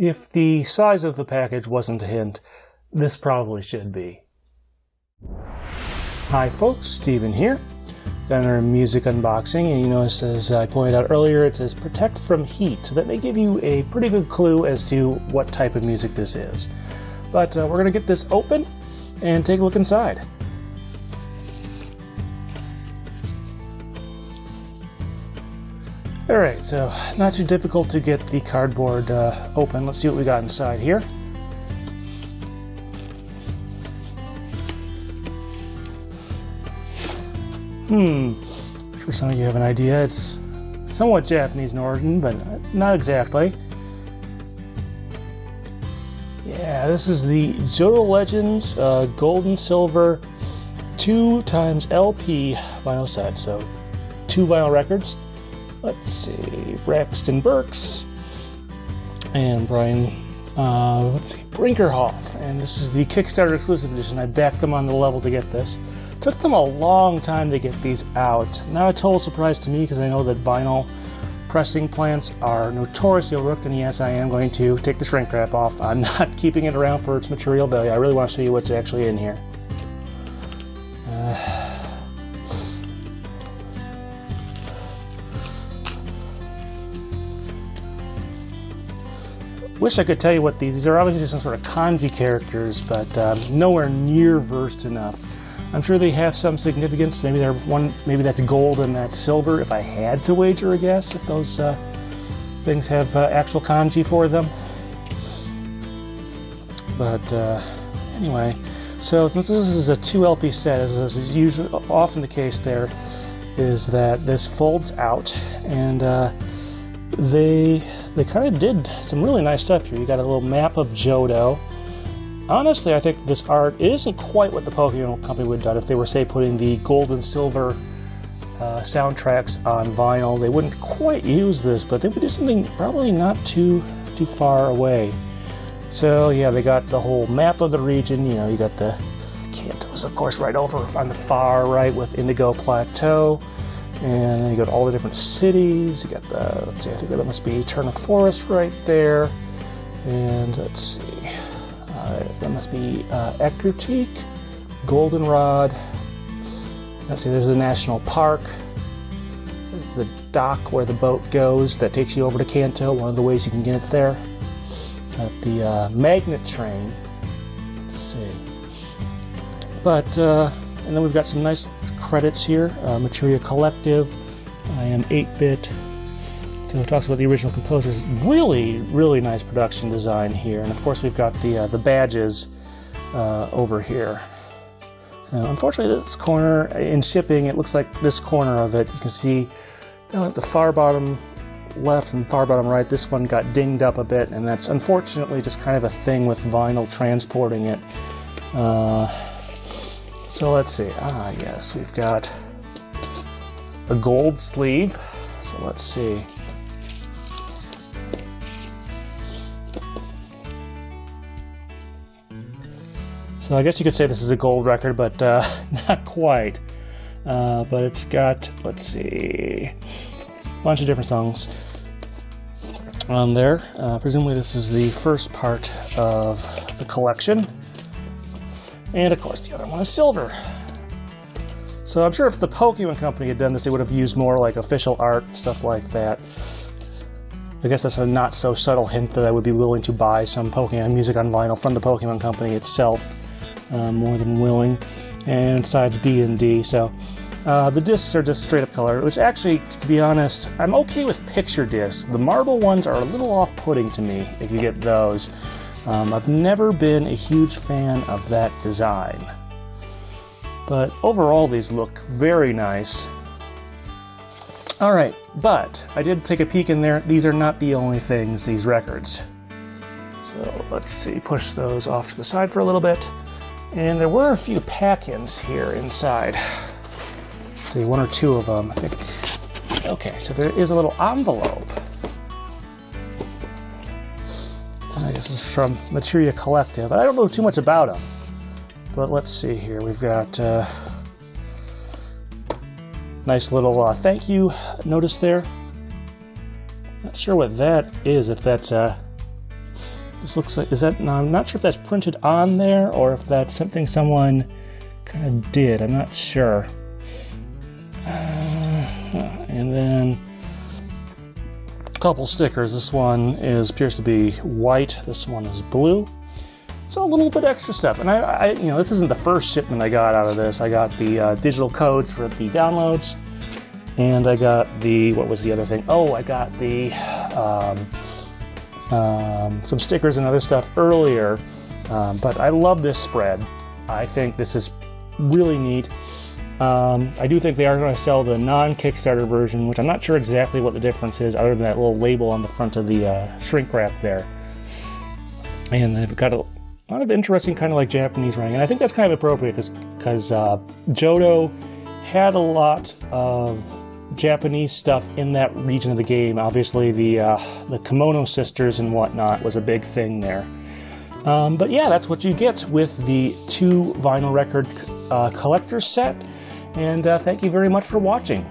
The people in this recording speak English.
If the size of the package wasn't a hint, this probably should be. Hi folks, Steven here. Got our music unboxing, and you notice, as I pointed out earlier, it says protect from heat, so that may give you a pretty good clue as to what type of music this is. But we're going to get this open and take a look inside. Alright, so not too difficult to get the cardboard open. Let's see what we got inside here. For some of you have an idea. It's somewhat Japanese in origin, but not exactly. Yeah, this is the Johto Legends Gold and Silver 2x LP vinyl set. So 2 vinyl records. Let's see, Braxton Burks and Brian Brinkerhoff. And this is the Kickstarter exclusive edition. I backed them on the level to get this. Took them a long time to get these out. Not a total surprise to me, because I know that vinyl pressing plants are notoriously overlooked, and yes, I am going to take the shrink wrap off. I'm not keeping it around for its material value. I really want to show you what's actually in here. Wish I could tell you what these are. Obviously some sort of kanji characters, but nowhere near versed enough. I'm sure they have some significance. Maybe maybe that's gold and that's silver. If I had to wager a guess, if those things have actual kanji for them. But anyway, so since this is a 2 LP set, as is usually often the case, there is that this folds out, and they kind of did some really nice stuff here. You got a little map of Johto. Honestly, I think this art isn't quite what the Pokemon Company would have done if they were, say, putting the gold and silver soundtracks on vinyl. They wouldn't quite use this, but they would do something probably not too far away. So yeah, they got the whole map of the region. You know, you got the Kantos, of course, right over on the far right with Indigo Plateau. And then you got all the different cities. You got the, let's see, I think that must be Eterna Forest right there. And let's see, that must be Ecruteak, Goldenrod. Let's see, there's the National Park. There's the dock where the boat goes that takes you over to Kanto, one of the ways you can get it there. Got the magnet train. Let's see. But, and then we've got some nice credits here. Materia Collective, I am 8-bit. So it talks about the original composers. Really, really nice production design here. And of course we've got the badges over here. So unfortunately this corner, in shipping, it looks like this corner of it, you can see down at the far bottom left and far bottom right, this one got dinged up a bit, and that's unfortunately just kind of a thing with vinyl transporting it. So let's see, yes, we've got a gold sleeve. So let's see. So I guess you could say this is a gold record, but not quite. But it's got, let's see, a bunch of different songs on there. Presumably this is the first part of the collection. And of course the other one is silver. So I'm sure if the Pokemon Company had done this, they would have used more like official art, stuff like that. I guess that's a not so subtle hint that I would be willing to buy some Pokemon music on vinyl from the Pokemon Company itself. More than willing. And sides B and D. So the discs are just straight up color, which actually, to be honest, I'm okay with picture discs. The marble ones are a little off-putting to me if you get those. I've never been a huge fan of that design. But overall these look very nice. Alright, but I did take a peek in there. These are not the only things, these records. So let's see, push those off to the side for a little bit. And there were a few pack-ins here inside. Let's see, 1 or 2 of them, I think. Okay, so there is a little envelope. I guess this is from Materia Collective. I don't know too much about them. But let's see here. We've got nice little thank you notice there. Not sure what that is, if that's This looks like, is that, now I'm not sure if that's printed on there or if that's something someone kind of did. I'm not sure. And then a couple stickers. This one appears to be white. This one is blue. So a little bit extra stuff. And I you know, this isn't the first shipment I got out of this. I got the digital codes for the downloads, and I got the, what was the other thing? Oh, I got the some stickers and other stuff earlier. But I love this spread. I think this is really neat. I do think they are going to sell the non-Kickstarter version, which I'm not sure exactly what the difference is, other than that little label on the front of the shrink wrap there. And they've got a lot of interesting kind of like Japanese writing, and I think that's kind of appropriate because Johto had a lot of Japanese stuff in that region of the game. Obviously, the Kimono Sisters and whatnot was a big thing there. But yeah, that's what you get with the 2 vinyl record collector's set. And thank you very much for watching.